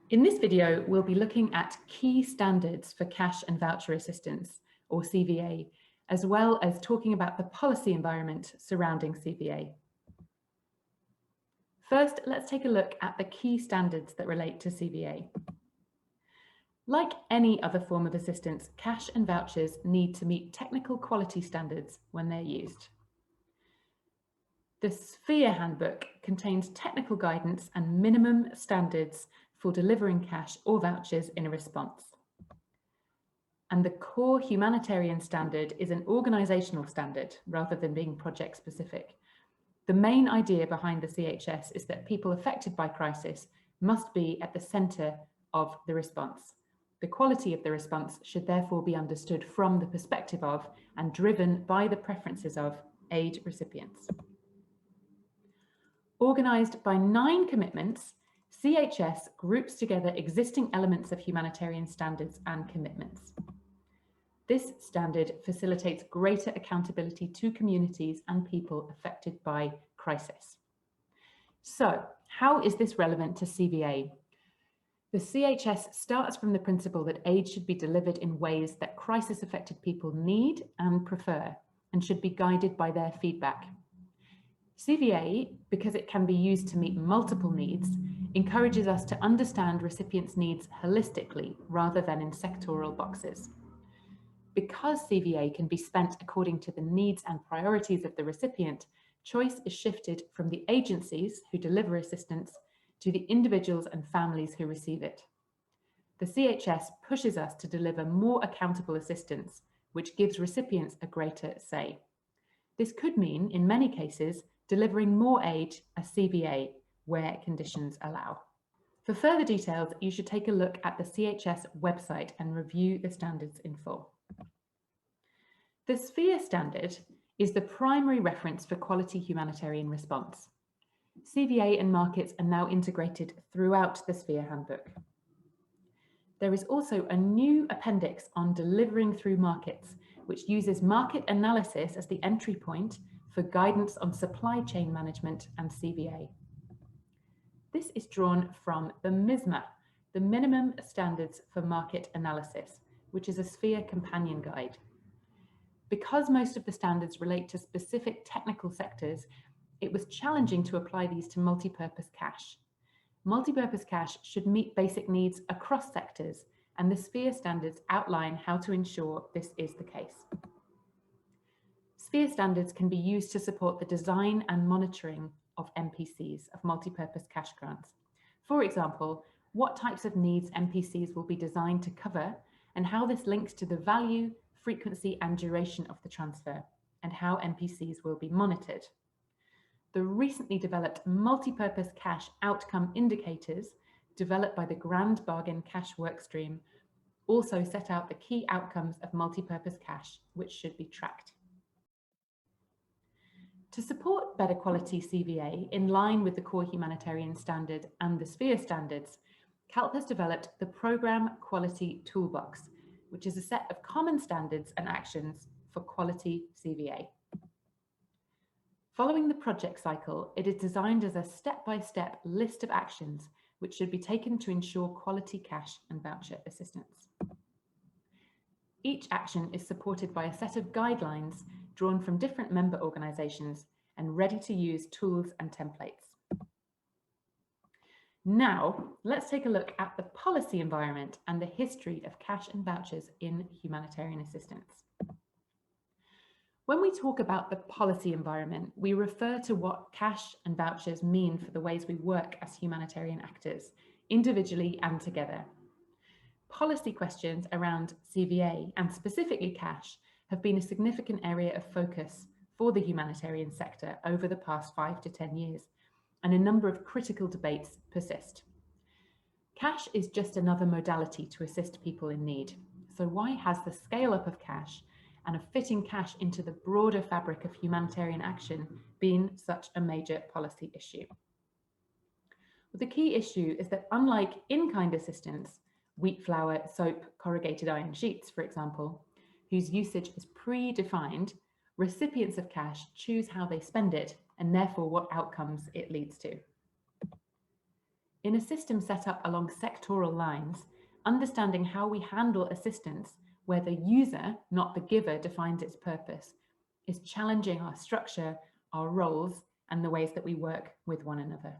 In this video, we'll be looking at key standards for cash and voucher assistance, or CVA, as well as talking about the policy environment surrounding CVA. First, let's take a look at the key standards that relate to CVA. Like any other form of assistance, cash and vouchers need to meet technical quality standards when they're used. The CVA handbook contains technical guidance and minimum standards for delivering cash or vouchers in a response. And the core humanitarian standard is an organisational standard rather than being project specific. The main idea behind the CHS is that people affected by crisis must be at the centre of the response. The quality of the response should therefore be understood from the perspective of and driven by the preferences of aid recipients. Organised by 9 commitments, CHS groups together existing elements of humanitarian standards and commitments. This standard facilitates greater accountability to communities and people affected by crisis. So, how is this relevant to CVA? The CHS starts from the principle that aid should be delivered in ways that crisis-affected people need and prefer, and should be guided by their feedback. CVA, because it can be used to meet multiple needs, encourages us to understand recipients' needs holistically rather than in sectoral boxes. Because CVA can be spent according to the needs and priorities of the recipient, choice is shifted from the agencies who deliver assistance to the individuals and families who receive it. The CHS pushes us to deliver more accountable assistance, which gives recipients a greater say. This could mean, in many cases, delivering more aid as CVA where conditions allow. For further details, you should take a look at the CHS website and review the standards in full. The CVA standard is the primary reference for quality humanitarian response. CVA and markets are now integrated throughout the CVA handbook. There is also a new appendix on delivering through markets, which uses market analysis as the entry point for guidance on supply chain management and CVA. This is drawn from the MISMA, the Minimum Standards for Market Analysis, which is a CVA companion guide. Because most of the standards relate to specific technical sectors, it was challenging to apply these to multi-purpose cash. Multi-purpose cash should meet basic needs across sectors, and the CVA standards outline how to ensure this is the case. CVA standards can be used to support the design and monitoring of MPCs, of multi-purpose cash grants. For example, what types of needs MPCs will be designed to cover and how this links to the value, frequency and duration of the transfer, and how MPCs will be monitored. The recently developed multi-purpose cash outcome indicators developed by the Grand Bargain Cash Workstream also set out the key outcomes of multi-purpose cash, which should be tracked. To support better quality CVA in line with the core humanitarian standard and the CVA standards, CaLP has developed the Programme Quality Toolbox, which is a set of common standards and actions for quality CVA. Following the project cycle, it is designed as a step-by-step list of actions which should be taken to ensure quality cash and voucher assistance. Each action is supported by a set of guidelines drawn from different member organisations and ready to use tools and templates. Now, let's take a look at the policy environment and the history of cash and vouchers in humanitarian assistance. When we talk about the policy environment, we refer to what cash and vouchers mean for the ways we work as humanitarian actors, individually and together. Policy questions around CVA and specifically cash have been a significant area of focus for the humanitarian sector over the past 5 to 10 years, and a number of critical debates persist. Cash is just another modality to assist people in need. So why has the scale up of cash and of fitting cash into the broader fabric of humanitarian action been such a major policy issue? Well, the key issue is that unlike in-kind assistance, wheat flour, soap, corrugated iron sheets, for example, whose usage is predefined, recipients of cash choose how they spend it and therefore what outcomes it leads to. In a system set up along sectoral lines, understanding how we handle assistance where the user, not the giver, defines its purpose is challenging our structure, our roles, and the ways that we work with one another.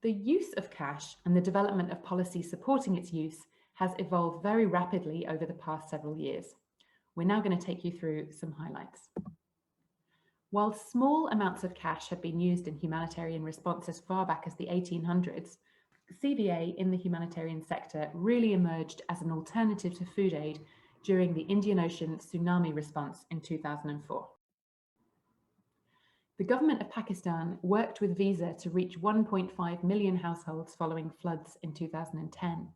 The use of cash and the development of policy supporting its use has evolved very rapidly over the past several years. We're now going to take you through some highlights. While small amounts of cash have been used in humanitarian response as far back as the 1800s, CVA in the humanitarian sector really emerged as an alternative to food aid during the Indian Ocean tsunami response in 2004. The government of Pakistan worked with Visa to reach 1.5 million households following floods in 2010.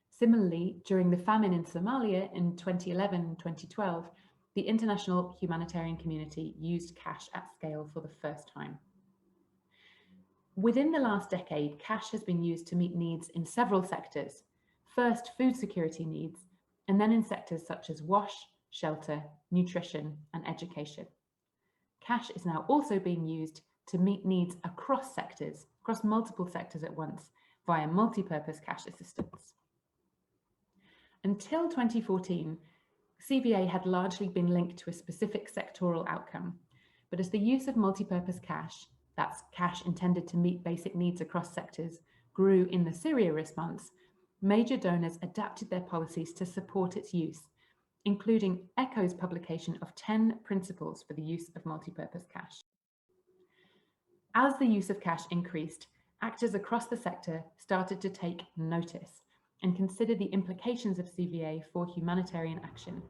Similarly, during the famine in Somalia in 2011 and 2012, the international humanitarian community used cash at scale for the first time. Within the last decade, cash has been used to meet needs in several sectors. First, food security needs, and then in sectors such as wash, shelter, nutrition, and education. Cash is now also being used to meet needs across sectors, across multiple sectors at once, via multi-purpose cash assistance. Until 2014, CVA had largely been linked to a specific sectoral outcome, but as the use of multi-purpose cash, that's cash intended to meet basic needs across sectors, grew in the Syria response, major donors adapted their policies to support its use, including ECHO's publication of 10 principles for the use of multi-purpose cash. As the use of cash increased, actors across the sector started to take notice and consider the implications of CVA for humanitarian action.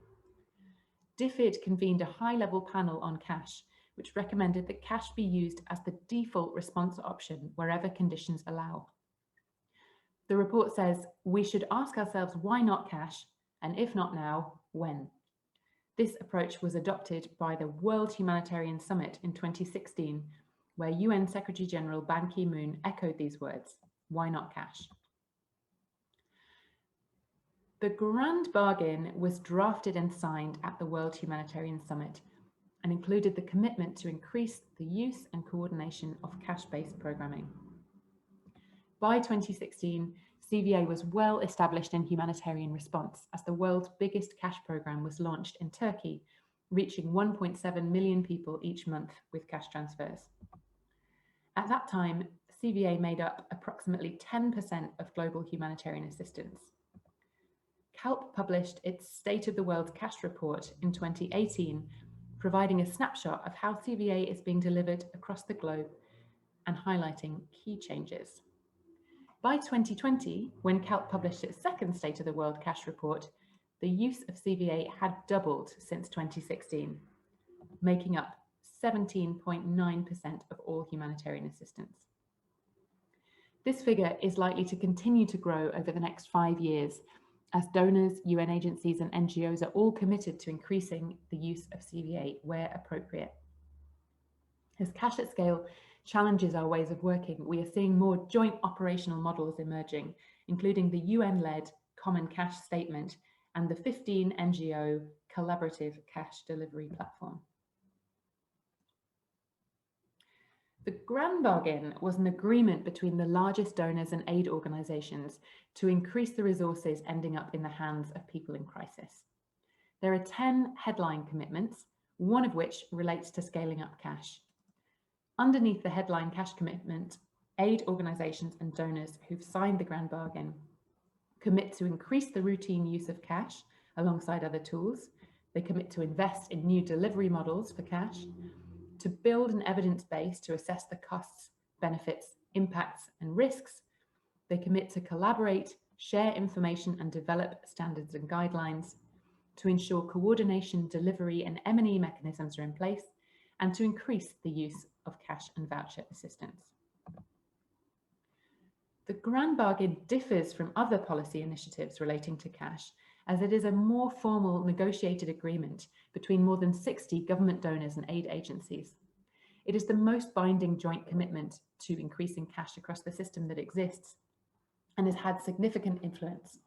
DFID convened a high-level panel on cash, which recommended that cash be used as the default response option wherever conditions allow. The report says we should ask ourselves why not cash, and if not now, when? This approach was adopted by the World Humanitarian Summit in 2016, where UN Secretary General Ban Ki-moon echoed these words, why not cash? The Grand Bargain was drafted and signed at the World Humanitarian Summit and included the commitment to increase the use and coordination of cash-based programming. By 2016, CVA was well established in humanitarian response as the world's biggest cash program was launched in Turkey, reaching 1.7 million people each month with cash transfers. At that time, CVA made up approximately 10% of global humanitarian assistance. CaLP published its State of the World Cash Report in 2018, providing a snapshot of how CVA is being delivered across the globe and highlighting key changes. By 2020, when CaLP published its second State of the World Cash Report, the use of CVA had doubled since 2016, making up 17.9% of all humanitarian assistance. This figure is likely to continue to grow over the next 5 years as donors, UN agencies, and NGOs are all committed to increasing the use of CVA where appropriate. As cash at scale challenges our ways of working, we are seeing more joint operational models emerging, including the UN-led Common Cash Statement and the 15 NGO Collaborative Cash Delivery Platform. The Grand Bargain was an agreement between the largest donors and aid organizations to increase the resources ending up in the hands of people in crisis. There are 10 headline commitments, one of which relates to scaling up cash. Underneath the headline cash commitment, aid organizations and donors who've signed the Grand Bargain commit to increase the routine use of cash alongside other tools. They commit to invest in new delivery models for cash, to build an evidence base to assess the costs, benefits, impacts, and risks. They commit to collaborate, share information, and develop standards and guidelines, to ensure coordination, delivery, and M&E mechanisms are in place, and to increase the use of cash and voucher assistance. The Grand Bargain differs from other policy initiatives relating to cash, as it is a more formal negotiated agreement between more than 60 government donors and aid agencies. It is the most binding joint commitment to increasing cash across the system that exists and has had significant influence.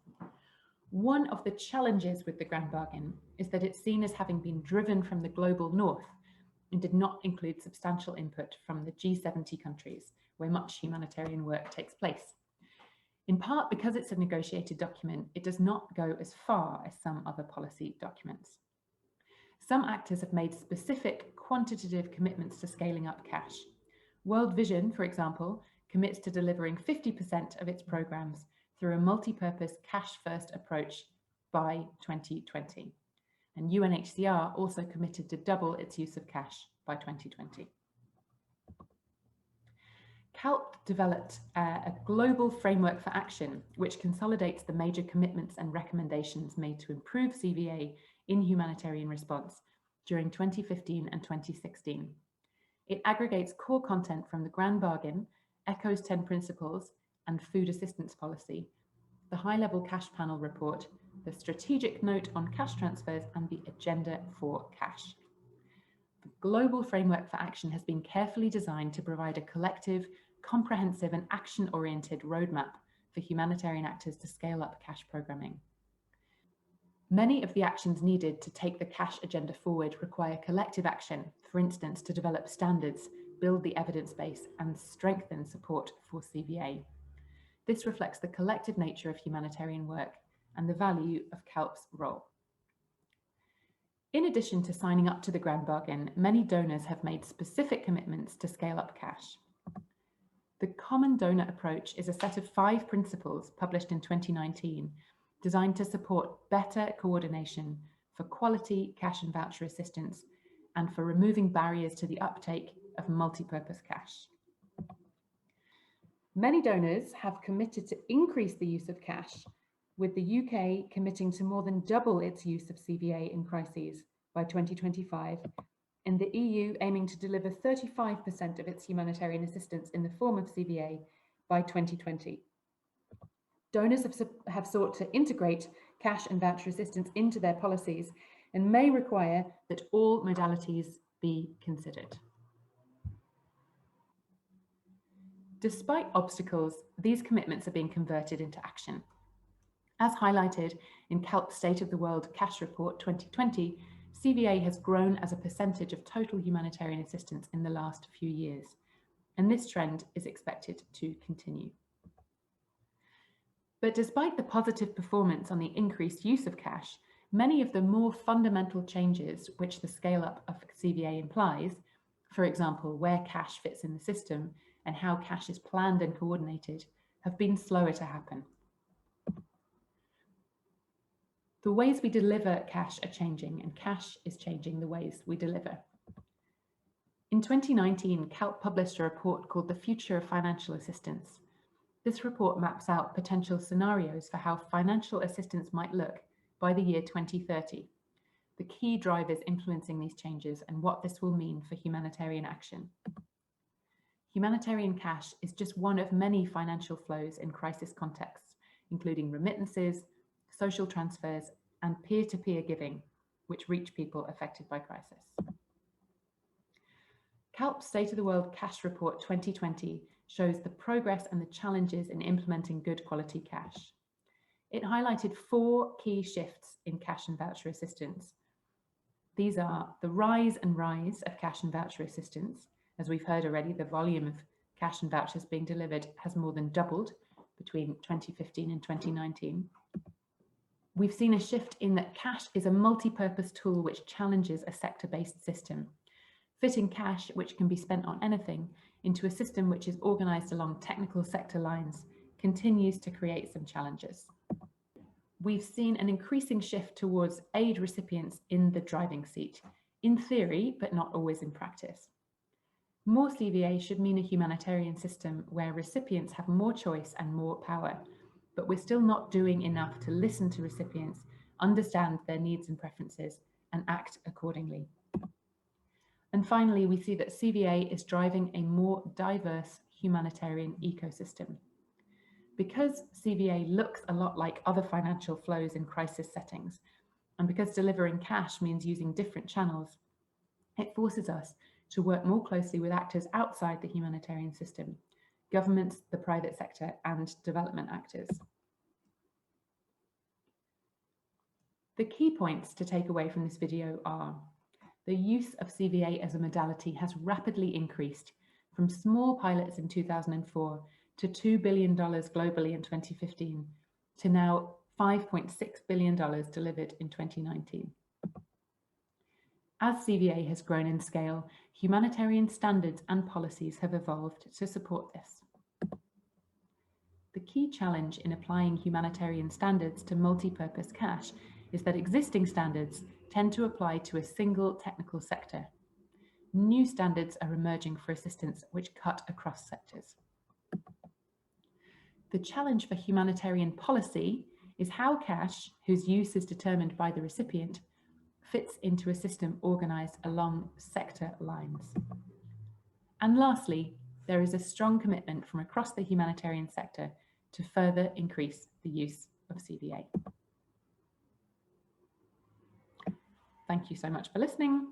One of the challenges with the Grand Bargain is that it's seen as having been driven from the global north, and did not include substantial input from the G70 countries, where much humanitarian work takes place. In part because it's a negotiated document, it does not go as far as some other policy documents. Some actors have made specific quantitative commitments to scaling up cash. World Vision, for example, commits to delivering 50% of its programs through a multi-purpose cash-first approach by 2020. And UNHCR also committed to double its use of cash by 2020. CaLP developed a global framework for action, which consolidates the major commitments and recommendations made to improve CVA in humanitarian response during 2015 and 2016. It aggregates core content from the Grand Bargain, ECHO's 10 Principles, and Food Assistance Policy, the High-Level Cash Panel Report, the Strategic Note on Cash Transfers, and the Agenda for Cash. The global framework for action has been carefully designed to provide a collective, comprehensive, and action-oriented roadmap for humanitarian actors to scale up cash programming. Many of the actions needed to take the cash agenda forward require collective action, for instance, to develop standards, build the evidence base, and strengthen support for CVA. This reflects the collective nature of humanitarian work and the value of CaLP's role. In addition to signing up to the Grand Bargain, many donors have made specific commitments to scale up cash. The Common Donor Approach is a set of 5 principles published in 2019, designed to support better coordination for quality cash and voucher assistance and for removing barriers to the uptake of multi-purpose cash. Many donors have committed to increase the use of cash, with the UK committing to more than double its use of CVA in crises by 2025, and the EU aiming to deliver 35% of its humanitarian assistance in the form of CVA by 2020. Donors have sought to integrate cash and voucher assistance into their policies and may require that all modalities be considered. Despite obstacles, these commitments are being converted into action. As highlighted in CaLP's State of the World Cash Report 2020, CVA has grown as a percentage of total humanitarian assistance in the last few years, and this trend is expected to continue. But despite the positive performance on the increased use of cash, many of the more fundamental changes which the scale-up of CVA implies, for example, where cash fits in the system and how cash is planned and coordinated, have been slower to happen. The ways we deliver cash are changing, and cash is changing the ways we deliver. In 2019, CaLP published a report called The Future of Financial Assistance. This report maps out potential scenarios for how financial assistance might look by the year 2030, the key drivers influencing these changes, and what this will mean for humanitarian action. Humanitarian cash is just one of many financial flows in crisis contexts, including remittances, social transfers, and peer-to-peer giving, which reach people affected by crisis. CaLP's State of the World Cash Report 2020 shows the progress and the challenges in implementing good quality cash. It highlighted 4 key shifts in cash and voucher assistance. These are the rise of cash and voucher assistance. As we've heard already, the volume of cash and vouchers being delivered has more than doubled between 2015 and 2019. We've seen a shift in that cash is a multi-purpose tool which challenges a sector-based system. Fitting cash, which can be spent on anything, into a system which is organised along technical sector lines continues to create some challenges. We've seen an increasing shift towards aid recipients in the driving seat, in theory, but not always in practice. More CVA should mean a humanitarian system where recipients have more choice and more power, but we're still not doing enough to listen to recipients, understand their needs and preferences, and act accordingly. And finally, we see that CVA is driving a more diverse humanitarian ecosystem. Because CVA looks a lot like other financial flows in crisis settings, and because delivering cash means using different channels, it forces us to work more closely with actors outside the humanitarian system, governments, the private sector, and development actors. The key points to take away from this video are: the use of CVA as a modality has rapidly increased from small pilots in 2004 to $2 billion globally in 2015 to now $5.6 billion delivered in 2019. As CVA has grown in scale, humanitarian standards and policies have evolved to support this. The key challenge in applying humanitarian standards to multi-purpose cash is that existing standards tend to apply to a single technical sector. New standards are emerging for assistance which cut across sectors. The challenge for humanitarian policy is how cash, whose use is determined by the recipient, fits into a system organised along sector lines. And lastly, there is a strong commitment from across the humanitarian sector to further increase the use of CVA. Thank you so much for listening.